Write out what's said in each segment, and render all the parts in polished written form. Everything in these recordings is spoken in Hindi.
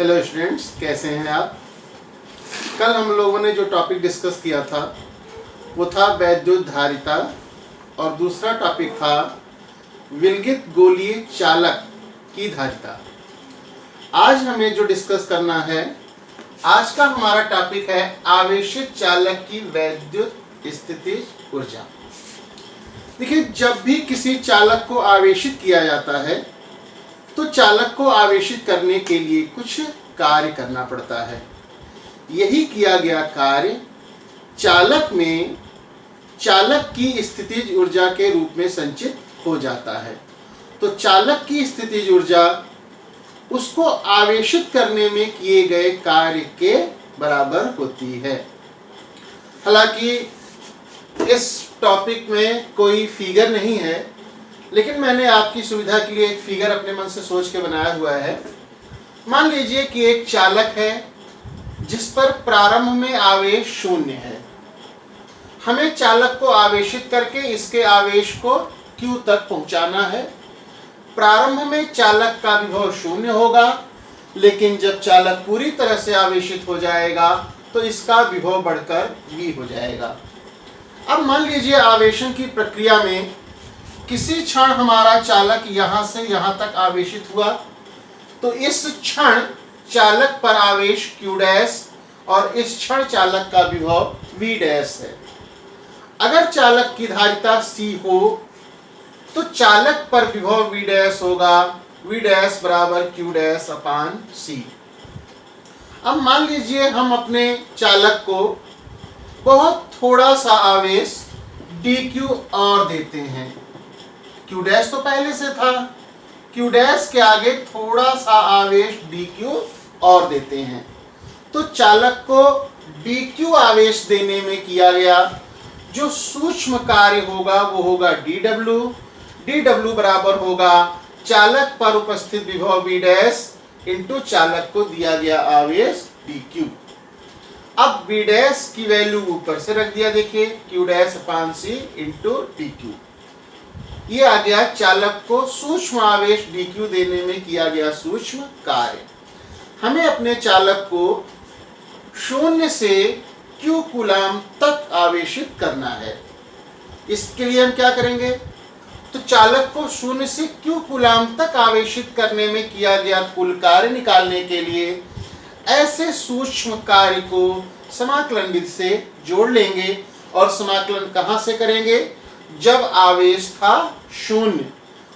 हेलो स्टूडेंट्स, कैसे हैं आप। कल हम लोगों ने जो टॉपिक डिस्कस किया था वो था वैद्युत धारिता और दूसरा टॉपिक था विलगित गोलीय चालक की धारिता। आज हमें जो डिस्कस करना है, आज का हमारा टॉपिक है आवेशित चालक की वैद्युत स्थितिज ऊर्जा। देखिए, जब भी किसी चालक को आवेशित किया जाता है तो चालक को आवेशित करने के लिए कुछ कार्य करना पड़ता है। यही किया गया कार्य चालक में चालक की स्थितिज ऊर्जा के रूप में संचित हो जाता है। तो चालक की स्थितिज ऊर्जा उसको आवेशित करने में किए गए कार्य के बराबर होती है। हालांकि इस टॉपिक में कोई फिगर नहीं है, लेकिन मैंने आपकी सुविधा के लिए एक फिगर अपने मन से सोच के बनाया हुआ है। मान लीजिए कि एक चालक है जिस पर प्रारंभ में आवेश शून्य है। हमें चालक को आवेशित करके इसके आवेश को Q तक पहुंचाना है। प्रारंभ में चालक का विभव शून्य होगा, लेकिन जब चालक पूरी तरह से आवेशित हो जाएगा तो इसका विभव बढ़कर V हो जाएगा। अब मान लीजिए आवेशन की प्रक्रिया में किसी क्षण हमारा चालक यहां से यहां तक आवेशित हुआ, तो इस क्षण चालक पर आवेश Q डैश और इस क्षण चालक का विभव V डैश है। अगर चालक की धारिता C हो तो चालक पर विभव V डैश होगा V डैश बराबर Q डैश अपान C। अब मान लीजिए हम अपने चालक को बहुत थोड़ा सा आवेश dQ और देते हैं। Q डैश तो पहले से था, Q डैश के आगे थोड़ा सा आवेश dQ और देते हैं, तो चालक को dQ आवेश देने में किया गया जो सूक्ष्म कार्य होगा वो होगा dW। dW बराबर होगा चालक पर उपस्थित विभव V डैश इंटू चालक को दिया गया आवेश dQ। अब V डैश की वैल्यू ऊपर से रख दिया, देखिए Q डैश अपान C इंटू dQ। ये आ गया चालक को सूक्ष्म आवेश dQ देने में किया गया सूक्ष्म कार्य। हमें अपने चालक को शून्य से Q कूलाम तक आवेशित करना है। इसके लिए हम क्या करेंगे, तो चालक को शून्य से Q कूलाम तक आवेशित करने में किया गया कुल कार्य निकालने के लिए ऐसे सूक्ष्म कार्य को समाकलन विधि से जोड़ लेंगे। और समाकलन कहां से करेंगे, जब आवेश था शून्य,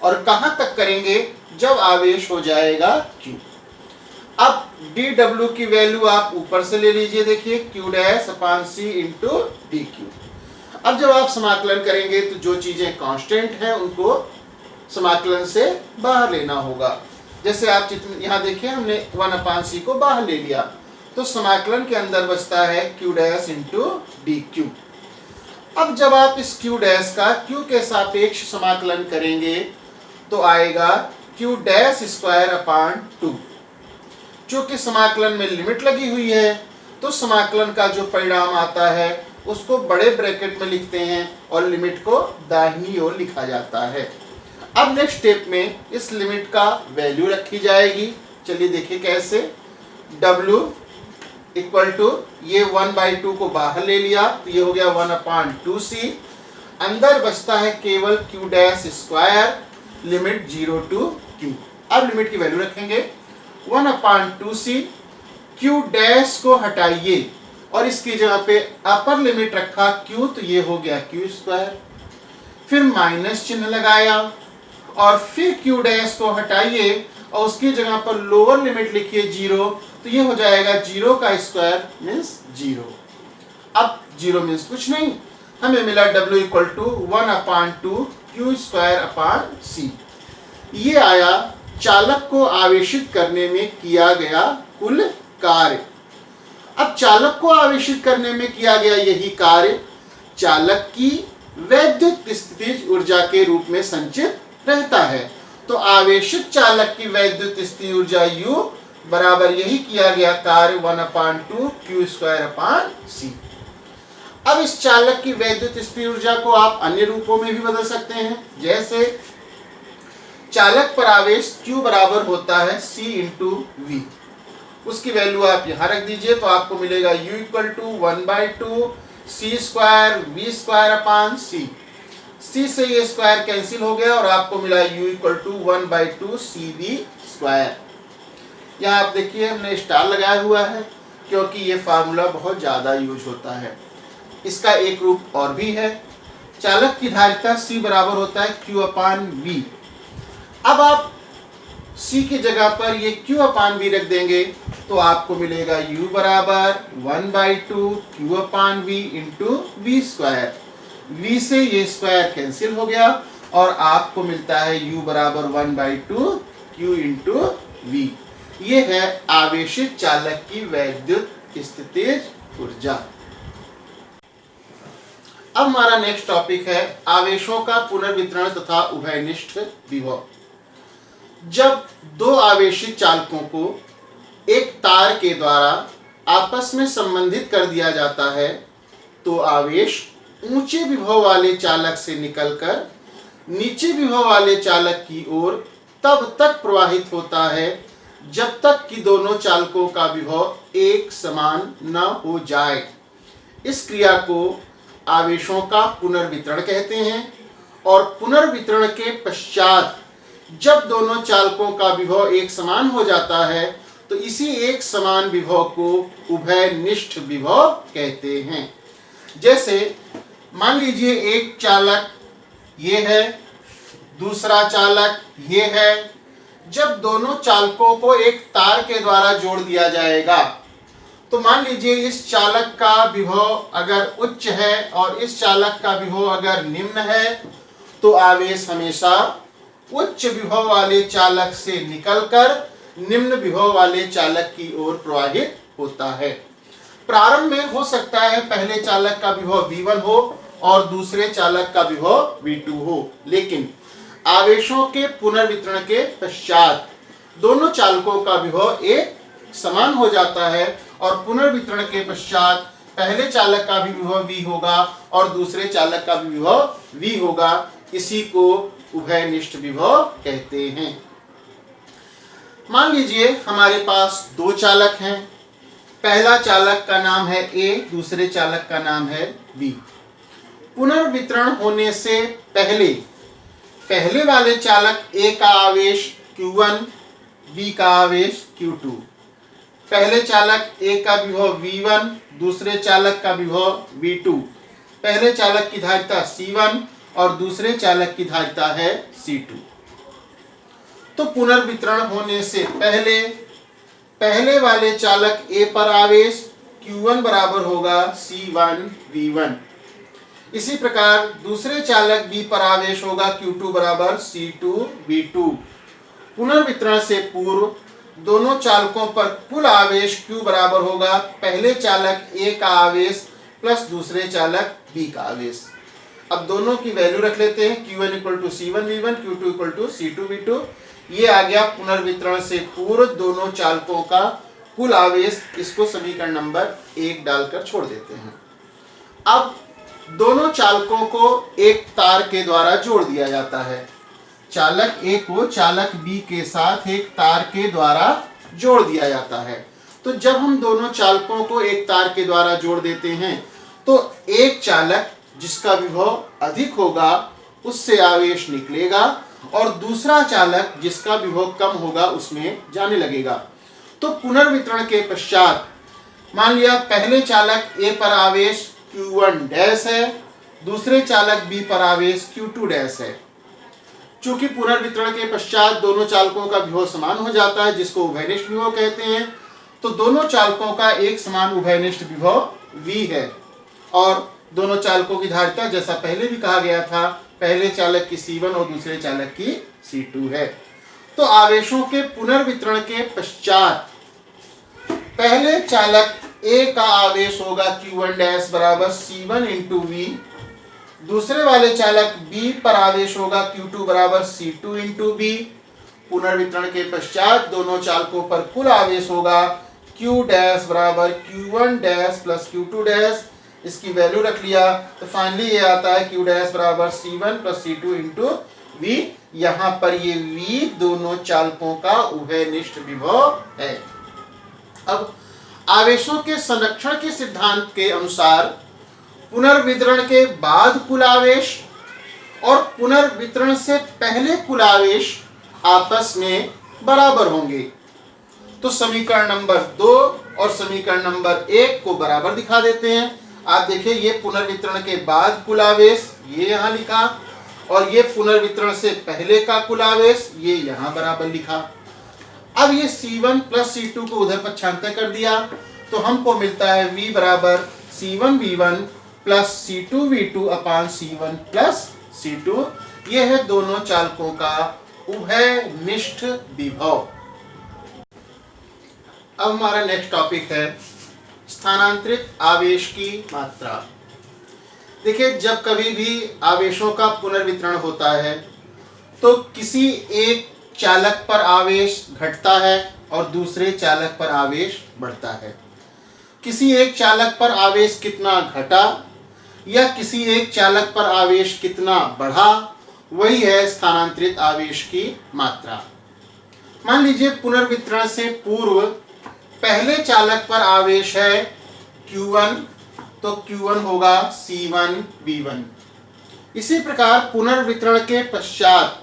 और कहां तक करेंगे, जब आवेश हो जाएगा Q। अब dW की वैल्यू आप ऊपर से ले लीजिए, देखिए Q डैश अपान C इंटू dQ। अब जब आप समाकलन करेंगे तो जो चीजें कांस्टेंट हैं उनको समाकलन से बाहर लेना होगा। जैसे आप यहाँ देखिए, हमने 1/C को बाहर ले लिया, तो समाकलन के अंदर बचता है Q डैश इंटू dQ। अब जब आप इस Q डैश का Q के सापेक्ष समाकलन करेंगे तो आएगा Q डैश स्क्वायर अपान 2। चूंकि समाकलन में लिमिट लगी हुई है तो समाकलन का जो परिणाम आता है उसको बड़े ब्रैकेट में लिखते हैं और लिमिट को दाहिनी ओर लिखा जाता है। अब नेक्स्ट स्टेप में इस लिमिट का वैल्यू रखी जाएगी। चलिए देखिए कैसे। W इक्वल टू ये 1/2 को बाहर ले लिया तो ये हो गया 1/2C। अंदर बचता है केवल Q dash square, limit 0 to Q। अब लिमिट की वैल्यू रखेंगे 1/2C। Q डैश को हटाइए और इसकी जगह पे अपर लिमिट रखा Q, तो ये हो गया Q स्क्वायर। फिर माइनस चिन्ह लगाया और फिर Q डैश को हटाइए और उसकी जगह पर लोअर लिमिट लिखिए 0, तो ये हो जाएगा 0 का स्क्वायर मीन्स 0। अब 0 मीन्स कुछ नहीं, हमें मिला W equal to 1/2 Q square upon C। ये आया चालक को आवेशित करने में किया गया कुल कार्य। अब चालक को आवेशित करने में किया गया यही कार्य चालक की वैद्युत स्थितिज ऊर्जा के रूप में संचित रहता है। तो आवेशित चालक की वैद्युत स्थितिज ऊर्जा U बराबर यही किया गया कार्य 1/2 Q स्क्वायर अपान C। अब इस चालक की वैद्युत स्थितिज ऊर्जा को आप अन्य रूपों में भी बदल सकते हैं। जैसे चालक पर आवेश Q बराबर होता है C इंटू V। उसकी वैल्यू आप यहाँ रख दीजिए तो आपको मिलेगा u equal to 1/2 c square v square upon c। c से ये स्क्वायर कैंसिल हो गया और आपको मिला u equal to 1/2 cv square. यहाँ आप देखिए हमने स्टार लगाया हुआ है क्योंकि ये फार्मूला बहुत ज़्यादा यूज होता है। इसका एक रूप और भी है, चालक की धारिता c बराबर होता है q अपान v। अब आप c की जगह पर ये q अपान v रख देंगे तो आपको मिलेगा u बराबर 1/2 q upon v into V square. v से ये स्क्वायर कैंसिल हो गया और आपको मिलता है u बराबर 1/2 q इंटू v। ये है आवेशित चालक की वैद्युत स्थितिज ऊर्जा। अब हमारा नेक्स्ट टॉपिक है आवेशों का पुनर्वितरण तथा उभयनिष्ठ विभव। जब दो आवेशित चालकों को एक तार के द्वारा आपस में संबंधित कर दिया जाता है तो आवेश ऊंचे विभव वाले चालक से निकलकर नीचे विभव वाले चालक की ओर तब तक प्रवाहित होता है जब तक कि दोनों चालकों का विभव एक समान न हो जाए। इस क्रिया को आवेशों का पुनर्वितरण कहते हैं और पुनर्वितरण के पश्चात जब दोनों चालकों का विभव एक समान हो जाता है तो इसी एक समान विभव को उभयनिष्ठ विभव कहते हैं। जैसे मान लीजिए एक चालक ये है, दूसरा चालक ये है। जब दोनों चालकों को एक तार के द्वारा जोड़ दिया जाएगा तो मान लीजिए इस चालक का विभव अगर उच्च है और इस चालक का विभव अगर निम्न है तो आवेश हमेशा उच्च विभव वाले चालक से निकलकर निम्न विभव वाले चालक की ओर प्रवाहित होता है। प्रारंभ में हो सकता है पहले चालक का विभव v1 हो और दूसरे चालक का विभव v2 हो, लेकिन आवेशों के पुनर्वितरण के पश्चात दोनों चालकों का विभव एक समान हो जाता है और पुनर्वितरण के पश्चात पहले चालक का भी विभव v होगा और दूसरे चालक का भी विभव v होगा। इसी को उभयनिष्ठ विभव कहते हैं। मान लीजिए हमारे पास दो चालक हैं, पहला चालक का नाम है A, दूसरे चालक का नाम है B। पुनर्वितरण होने से पहले वाले चालक A का आवेश Q1, B का आवेश Q2। पहले चालक A का विभव V1, दूसरे चालक का विभव V2। पहले चालक की धारिता C1 और दूसरे चालक की धारिता है C2। तो पुनर्वितरण होने से पहले वाले चालक A पर आवेश Q1 बराबर होगा C1 V1। इसी प्रकार दूसरे चालक B पर आवेश होगा Q2 बराबर C2 V2। पुनर्वितरण से पूर्व दोनों चालकों पर कुल आवेश Q बराबर होगा पहले चालक A का आवेश प्लस दूसरे चालक B का आवेश। अब दोनों की वैल्यू रख लेते हैं, Q1 equal to C1 V1, Q2 equal to C2 V2। ये आ गया पुनर्वितरण से पूर्व दोनों चालकों का कुल आवेश। इसको समीकरण नंबर 1 डालकर छोड़ देते हैं। अब दोनों चालकों को एक तार के द्वारा जोड़ दिया जाता है। चालक A को चालक B के साथ एक तार के द्वारा जोड़ दिया जाता है। तो जब हम दोनों चालकों को एक तार के द्वारा जोड़ देते हैं तो एक चालक जिसका विभव अधिक होगा उससे आवेश निकलेगा और दूसरा चालक जिसका विभव कम होगा उसमें जाने लगेगा। तो पुनर्वितरण के पश्चात मान लिया पहले चालक A पर आवेश Q1 डैश है, दूसरे चालक B पर आवेश Q2 डैश है। चूंकि पुनर्वितरण के पश्चात दोनों चालकों का विभव समान हो जाता है जिसको उभयनिष्ठ विभव कहते हैं, तो दोनों चालकों का एक समान उभयनिष्ठ विभव V है और दोनों चालकों की धारिता जैसा पहले भी कहा गया था पहले चालक की C1 और दूसरे चालक की C2 है। तो आवेशों के पुनर्वितरण के पश्चात पहले चालक A का आवेश होगा Q1 डैश बराबर C1 इंटू V, दूसरे वाले चालक B पर आवेश होगा Q2 बराबर C2 इंटू B। पुनर्वितरण के पश्चात दोनों चालकों पर कुल आवेश होगा Q डैश बराबर Q1 dash plus Q2 dash. इसकी वैल्यू रख लिया तो फाइनली ये आता है Q डैश बराबर C1 plus C2 into V। यहाँ पर ये V दोनों चालकों का उभयनिष्ठ विभव है। अब आवेशों के संरक्षण के सिद्धांत के अनुसार पुनर्वितरण के बाद कुल आवेश और पुनर्वितरण से पहले कुल आवेश आपस में बराबर होंगे। तो समीकरण नंबर 2 और समीकरण नंबर 1 को बराबर दिखा देते हैं। आप देखिए, ये पुनर्वितरण के बाद कुल आवेश ये यहाँ लिखा और ये पुनर्वितरण से पहले का कुल आवेश ये यहाँ बराबर लिखा। अब ये C1 प्लस C2 को उधर पक्षांतर कर दिया तो हमको मिलता है V बराबर C1V1 प्लस C2V2 अपान C1 प्लस C2। ये है दोनों चालकों का उभयनिष्ठ विभव। अब हमारा नेक्स्ट टॉपिक है स्थानांतरित आवेश की मात्रा। देखिए, जब कभी भी आवेशों का पुनर्वितरण होता है तो किसी एक चालक पर आवेश घटता है और दूसरे चालक पर आवेश बढ़ता है। किसी एक चालक पर आवेश कितना घटा या किसी एक चालक पर आवेश कितना बढ़ा, वही है स्थानांतरित आवेश की मात्रा। मान लीजिए पुनर्वितरण से पूर्व पहले चालक पर आवेश है Q1, तो Q1 होगा C1V1। इसी प्रकार पुनर्वितरण के पश्चात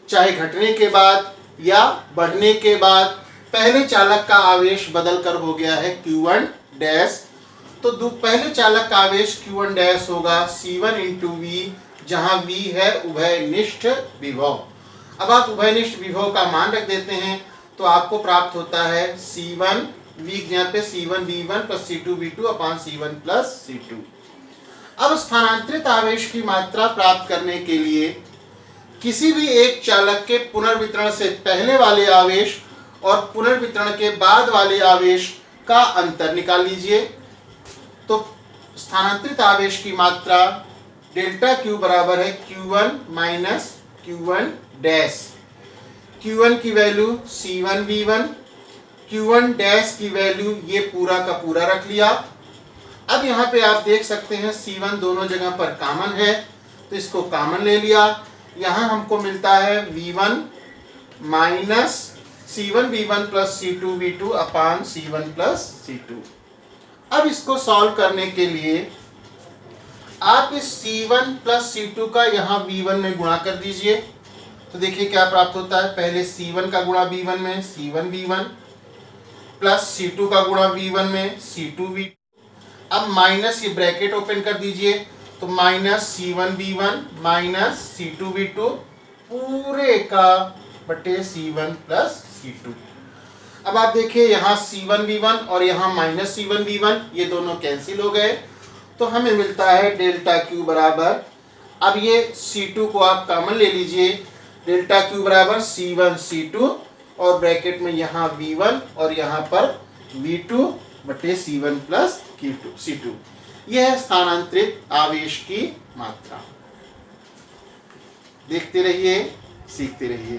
चाहे घटने के बाद या बढ़ने के बाद पहले चालक का आवेश बदल कर हो गया है Q1 डैश, तो पहले चालक का आवेश Q1 डैश होगा C1 इंटू V, जहां V है उभयनिष्ठ विभव। अब आप उभयनिष्ठ विभव का मान रख देते हैं तो आपको प्राप्त होता है C1 V, यहाँ पे C1V1 प्लस C2V2 अपान C1 प्लस C2। अब स्थानांतरित आवेश की मात्रा प्राप्त करने के लिए किसी भी एक चालक के पुनर्वितरण से पहले वाले आवेश और पुनर्वितरण के बाद वाले आवेश का अंतर निकाल लीजिए। तो स्थानांतरित आवेश की मात्रा डेल्टा Q बराबर है Q1 minus Q1 dash. Q1 की वैल्यू C1V1, Q1 डैश की वैल्यू ये पूरा का पूरा रख लिया। अब यहाँ पे आप देख सकते हैं C1 दोनों जगह पर कॉमन है तो इसको कॉमन ले लिया। यहाँ हमको मिलता है V1 minus C1V1 plus C2V2 अपान C1 प्लस C2। अब इसको सॉल्व करने के लिए आप इस C1 प्लस C2 का यहाँ V1 में गुणा कर दीजिए। तो देखिए क्या प्राप्त होता है, पहले C1 का गुणा V1 में C1V1 प्लस C2 का गुणा V1 में C2V। अब माइनस ये ब्रैकेट ओपन कर दीजिए तो माइनस C1V1 माइनस C2V2 पूरे का बटे C1 प्लस C2। अब आप देखिए यहाँ C1V1 और यहाँ माइनस C1V1 ये दोनों कैंसिल हो गए तो हमें मिलता है डेल्टा Q बराबर, अब ये C2 को आप कॉमन ले लीजिए, डेल्टा Q बराबर C1 C2 और ब्रैकेट में यहाँ V1 और यहाँ पर V2 बटे C1 प्लस C2। यह है स्थानांतरित आवेश की मात्रा। देखते रहिए, सीखते रहिए।